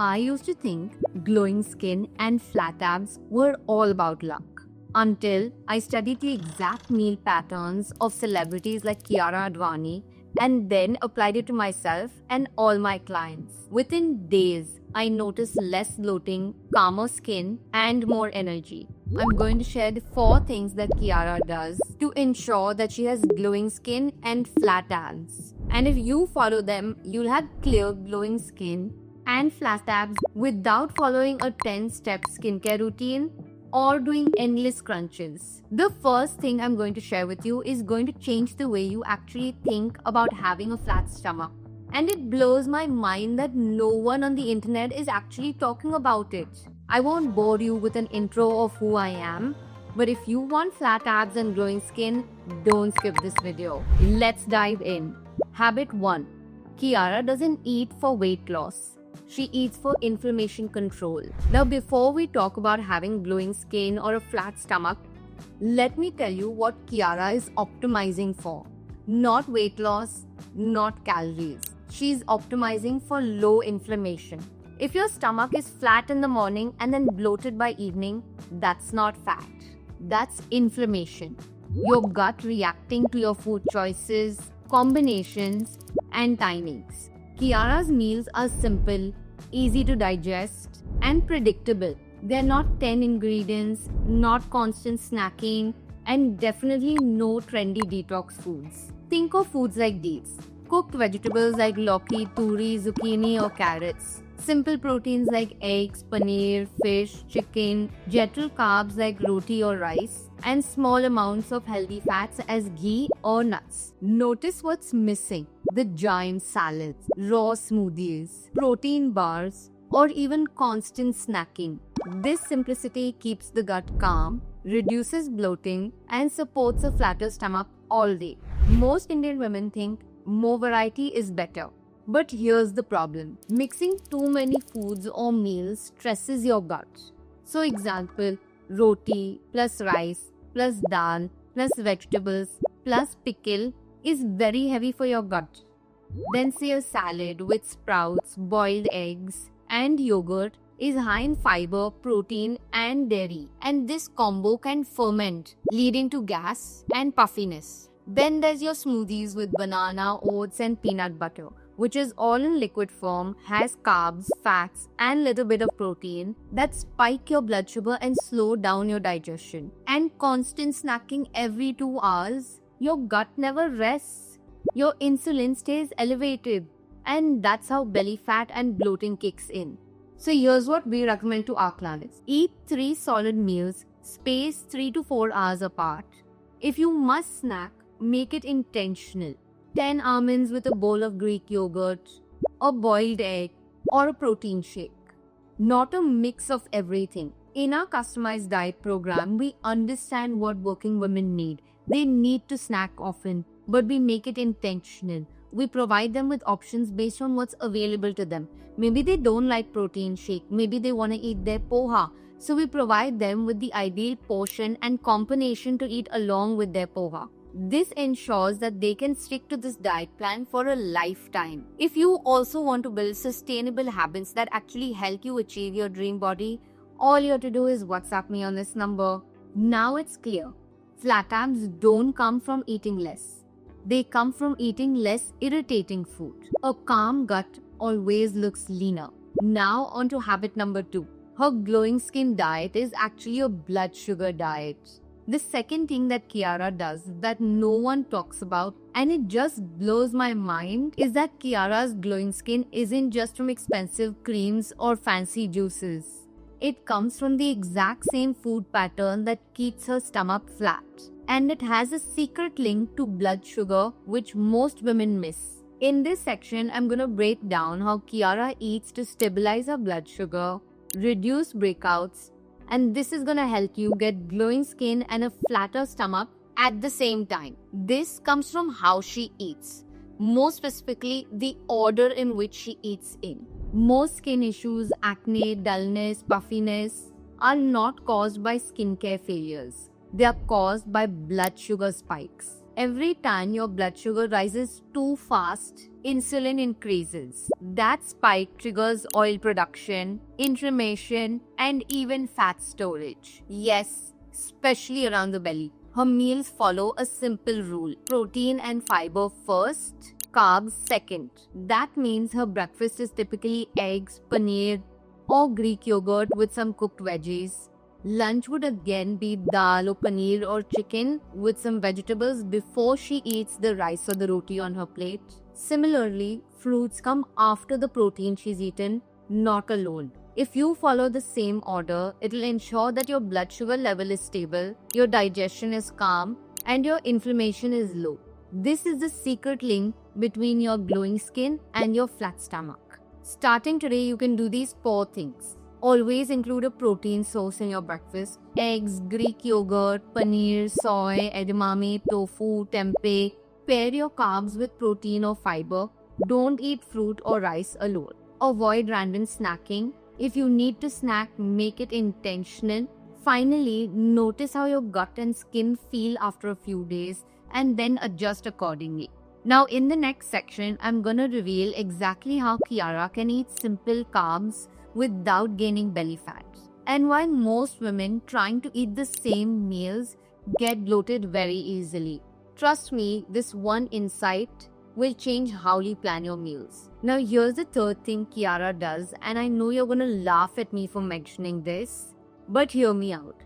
I used to think glowing skin and flat abs were all about luck. Until I studied the exact meal patterns of celebrities like Kiara Advani and then applied it to myself and all my clients. Within days, I noticed less bloating, calmer skin, and more energy. I'm going to share the 4 things that Kiara does to ensure that she has glowing skin and flat abs. And if you follow them, you'll have clear glowing skin and flat abs without following a 10-step skincare routine or doing endless crunches. The first thing I'm going to share with you is going to change the way you actually think about having a flat stomach. And it blows my mind that no one on the internet is actually talking about it. I won't bore you with an intro of who I am, but if you want flat abs and glowing skin, don't skip this video. Let's dive in. Habit 1. Kiara doesn't eat for weight loss. She eats for inflammation control. Now, before we talk about having glowing skin or a flat stomach, let me tell you what Kiara is optimizing for. Not weight loss, not calories. She's optimizing for low inflammation. If your stomach is flat in the morning and then bloated by evening, that's not fat. That's inflammation. Your gut reacting to your food choices, combinations, and timings. Kiara's meals are simple, easy to digest, and predictable. They're not 10 ingredients, not constant snacking, and definitely no trendy detox foods. Think of foods like these. Cooked vegetables like lauki, turi, zucchini, or carrots. Simple proteins like eggs, paneer, fish, chicken, gentle carbs like roti or rice, and small amounts of healthy fats as ghee or nuts. Notice what's missing: the giant salads, raw smoothies, protein bars, or even constant snacking. This simplicity keeps the gut calm, reduces bloating, and supports a flatter stomach all day. Most Indian women think more variety is better. But here's the problem. Mixing too many foods or meals stresses your gut. So example, roti plus rice plus dal plus vegetables plus pickle is very heavy for your gut. Then say a salad with sprouts, boiled eggs and yogurt is high in fiber, protein and dairy. And this combo can ferment, leading to gas and puffiness. Then there's your smoothies with banana, oats and peanut butter, which is all in liquid form, has carbs, fats, and little bit of protein that spike your blood sugar and slow down your digestion. And constant snacking every 2 hours, your gut never rests. Your insulin stays elevated. And that's how belly fat and bloating kicks in. So here's what we recommend to our clients. Eat 3 solid meals, spaced 3 to 4 hours apart. If you must snack, make it intentional. 10 almonds with a bowl of Greek yogurt, a boiled egg, or a protein shake. Not a mix of everything. In our customized diet program, we understand what working women need. They need to snack often, but we make it intentional. We provide them with options based on what's available to them. Maybe they don't like protein shake. Maybe they want to eat their poha. So we provide them with the ideal portion and combination to eat along with their poha. This ensures that they can stick to this diet plan for a lifetime. If you also want to build sustainable habits that actually help you achieve your dream body, all you have to do is WhatsApp me on this number. Now it's clear. Flat abs don't come from eating less. They come from eating less irritating food. A calm gut always looks leaner. Now on to habit number 2. Her glowing skin diet is actually a blood sugar diet. The second thing that Kiara does that no one talks about, and it just blows my mind, is that Kiara's glowing skin isn't just from expensive creams or fancy juices. It comes from the exact same food pattern that keeps her stomach flat. And it has a secret link to blood sugar, which most women miss. In this section, I'm going to break down how Kiara eats to stabilize her blood sugar, reduce breakouts, and this is gonna help you get glowing skin and a flatter stomach at the same time. This comes from how she eats. More specifically, the order in which she eats in. Most skin issues, acne, dullness, puffiness are not caused by skincare failures. They are caused by blood sugar spikes. Every time your blood sugar rises too fast, insulin increases. That spike triggers oil production, inflammation, and even fat storage. Yes, especially around the belly. Her meals follow a simple rule: protein and fiber first, carbs second. That means her breakfast is typically eggs, paneer, or Greek yogurt with some cooked veggies. Lunch would again be dal or paneer or chicken with some vegetables before she eats the rice or the roti on her plate. Similarly, fruits come after the protein she's eaten, not alone. If you follow the same order, it'll ensure that your blood sugar level is stable, your digestion is calm, and your inflammation is low. This is the secret link between your glowing skin and your flat stomach. Starting today, you can do these 4 things. Always include a protein source in your breakfast: eggs, Greek yogurt, paneer, soy, edamame, tofu, tempeh. Pair your carbs with protein or fiber. Don't eat fruit or rice alone. Avoid random snacking. If you need to snack, make it intentional. Finally, notice how your gut and skin feel after a few days and then adjust accordingly. Now, in the next section, I'm gonna reveal exactly how Kiara can eat simple carbs without gaining belly fat, and why most women trying to eat the same meals get bloated very easily. Trust me, this one insight will change how you plan your meals. Now, here's the third thing Kiara does, and I know you're gonna laugh at me for mentioning this, but hear me out.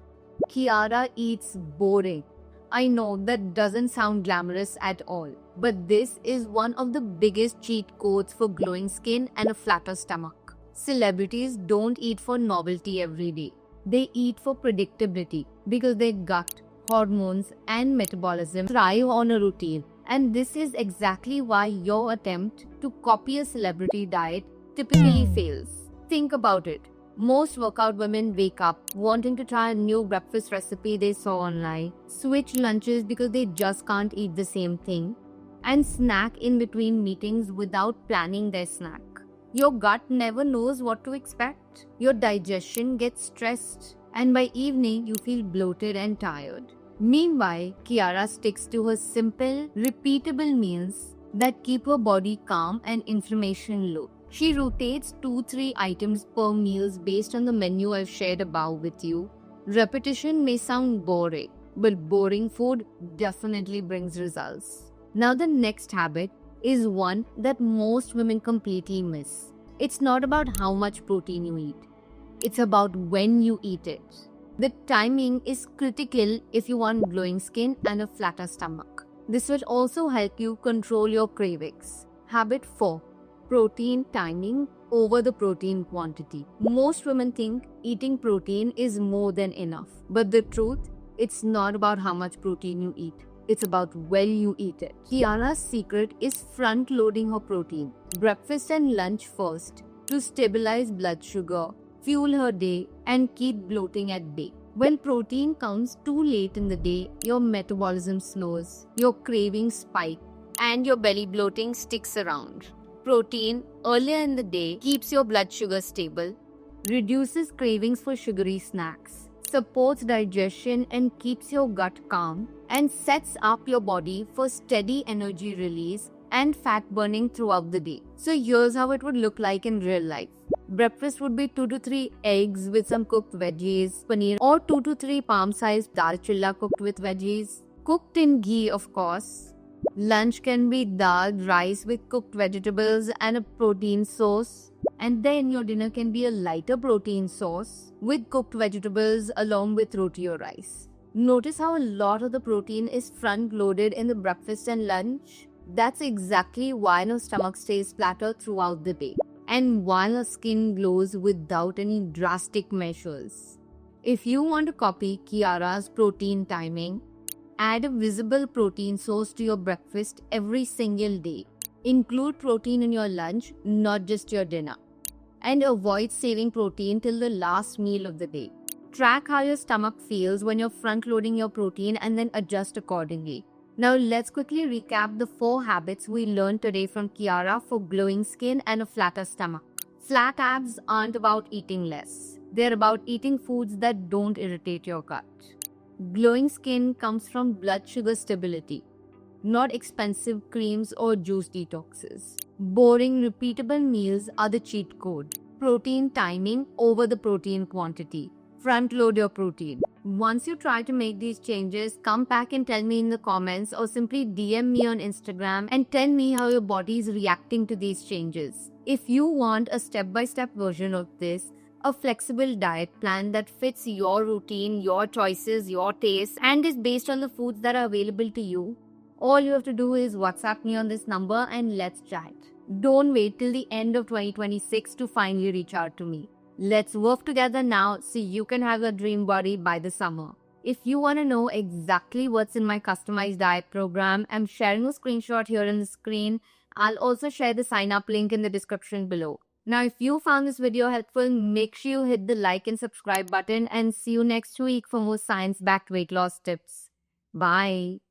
Kiara eats boring. I know that doesn't sound glamorous at all, but this is one of the biggest cheat codes for glowing skin and a flatter stomach. Celebrities don't eat for novelty every day. They eat for predictability because their gut, hormones, and metabolism thrive on a routine. And this is exactly why your attempt to copy a celebrity diet typically fails. Think about it. Most workout women wake up wanting to try a new breakfast recipe they saw online, switch lunches because they just can't eat the same thing, and snack in between meetings without planning their snack. Your gut never knows what to expect. Your digestion gets stressed, and by evening you feel bloated and tired. Meanwhile, Kiara sticks to her simple, repeatable meals that keep her body calm and inflammation low. She rotates 2-3 items per meals based on the menu I've shared above with you. Repetition may sound boring, but boring food definitely brings results. Now, the next habit is one that most women completely miss. It's not about how much protein you eat. It's about when you eat it. The timing is critical if you want glowing skin and a flatter stomach. This will also help you control your cravings. Habit 4. Protein timing over the protein quantity. Most women think eating protein is more than enough. But the truth, it's not about how much protein you eat. It's about when you eat it. Kiara's secret is front-loading her protein. Breakfast and lunch first to stabilize blood sugar, fuel her day, and keep bloating at bay. When protein comes too late in the day, your metabolism slows, your cravings spike, and your belly bloating sticks around. Protein earlier in the day keeps your blood sugar stable, reduces cravings for sugary snacks, supports digestion and keeps your gut calm, and sets up your body for steady energy release and fat burning throughout the day. So here's how it would look like in real life. Breakfast would be 2 to 3 eggs with some cooked veggies, paneer, or 2 to 3 palm-sized dal chilla cooked with veggies, cooked in ghee of course. Lunch can be dal, rice with cooked vegetables and a protein sauce. And then your dinner can be a lighter protein sauce with cooked vegetables along with roti or rice. Notice how a lot of the protein is front-loaded in the breakfast and lunch? That's exactly why your stomach stays flatter throughout the day, and while our skin glows without any drastic measures. If you want to copy Kiara's protein timing, add a visible protein source to your breakfast every single day. Include protein in your lunch, not just your dinner. And avoid saving protein till the last meal of the day. Track how your stomach feels when you're front-loading your protein and then adjust accordingly. Now let's quickly recap the 4 habits we learned today from Kiara for glowing skin and a flatter stomach. Flat abs aren't about eating less. They're about eating foods that don't irritate your gut. Glowing skin comes from blood sugar stability. not expensive creams or juice detoxes. Boring, repeatable meals are the cheat code. Protein timing over the protein quantity. Front load your protein. Once you try to make these changes, come back and tell me in the comments or simply DM me on Instagram and tell me how your body is reacting to these changes. If you want a step-by-step version of this, a flexible diet plan that fits your routine, your choices, your tastes, and is based on the foods that are available to you, all you have to do is WhatsApp me on this number and let's chat. Don't wait till the end of 2026 to finally reach out to me. Let's work together now so you can have a dream body by the summer. If you want to know exactly what's in my customized diet program, I'm sharing a screenshot here on the screen. I'll also share the sign up link in the description below. Now, if you found this video helpful, make sure you hit the like and subscribe button and see you next week for more science-backed weight loss tips. Bye.